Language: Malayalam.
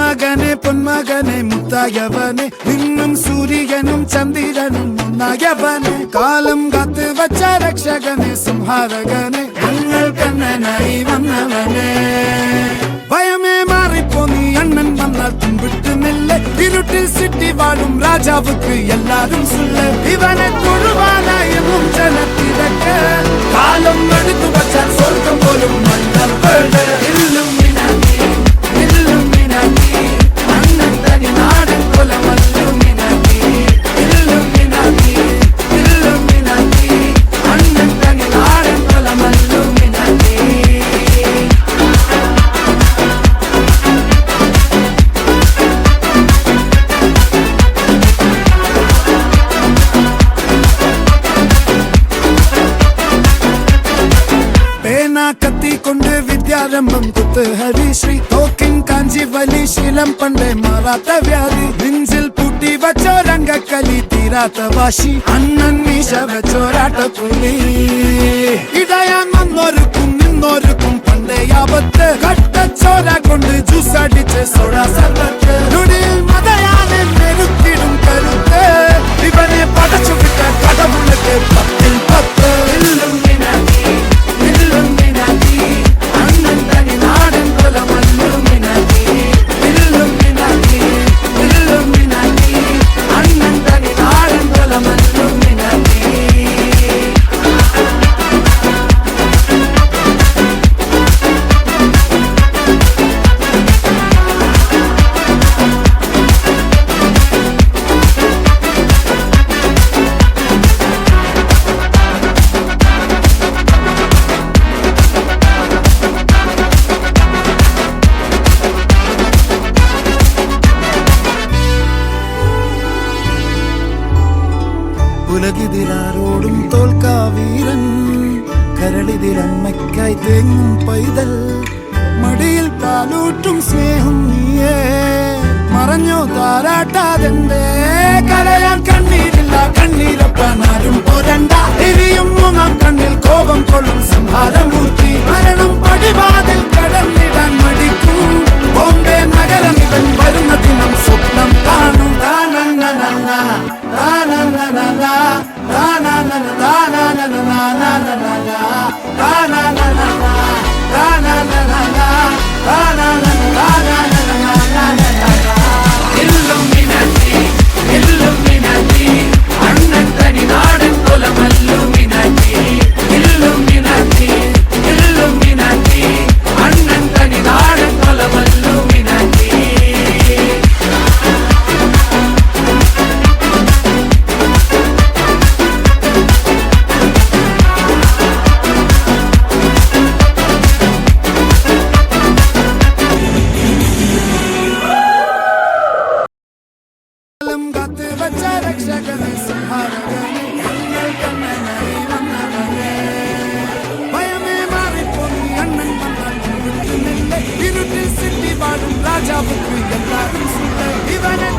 മകനെ പൊന്മകനെ മുത്തായവനെ നിന്നും സൂര്യനും ചന്ദ്രനും ഒന്നായവനെ കാലം കാത്ത് വച്ച രക്ഷകനെ സംഹാരകനെ ഞങ്ങൾ കണ്ണനായി വന്നവനെ ഭയമേ മാറിപ്പോ നീ അണ്ണൻ വന്നാൽ തുമ്പിട്ടുന്നില്ല ഇരുട്ടിൽ സിറ്റി വാഴും രാജാവുക്ക് എല്ലാരും സുല്ല ഇവനെ തൊഴുവാനായി ജനത്തിരക്ക് കാലം എടുത്തു വച്ചാൽ സ്വർഗം പോലും മണ്ണൽ കത്തിക്കൊണ്ട് വിദ്യാരംഭം കുത്ത് ഹരിശ്രീ തോക്കിൻ കാഞ്ചി വലി ശീലം പണ്ടേ മാറാത്ത വ്യാധി നെഞ്ചിൽ പൂട്ടി വച്ചോരംഗക്കലി തീരാത്ത വാശി അണ്ണൻ മീശ വെച്ചോരാട്ട പുലി ഇടയാൻ വന്നോർക്കും നിന്നോർക്കും പണ്ടേ ആപത്ത് കട്ടച്ചോര കൊണ്ട് ജ്യൂസ് അടിച്ച് സോഡ സർവത്ത് നുടിയിൽ മതയാനെ മെരുത്തിടും കരുത്ത് ഇവനെ പടച്ചു വിട്ട കടമുള്ളക്ക് 10 ഉലകിതിരാരോടും തോൽക്കാവീരൻ കരളിതിരമ്മയ്ക്കായി തേങ്ങും പൈതൽ മടിയിൽ പാലൂട്ടും സ്നേഹം നീയേ മറഞ്ഞോ താരാട്ടാതെന്റെ കരയാൻ കണ്ണീരില്ല കണ്ണീരൊപ്പാൻ ആരും പോരണ്ട എരിയും മൂന്നാം കണ്ണിൽ കോപം കൊള്ളും സംഹാരമൂർത്തി മരണം പടിവാതിൽ കടന്നിടാൻ മടിക്കും ബോംബെ നഗരം ഇവൻ വരുന്ന ദിനം സ്വപ്നം കാണും രക്ഷകനെ സംഹാരകനെ ഞങ്ങൾ കണ്ണനായി വന്നവനെ ഭയമേ മാറിപ്പോ നീ അണ്ണൻ വന്നാൽ ഇരുട്ടിൽ സിറ്റി വാഴും രാജാവുക്ക് എല്ലാവരും ഇവനെ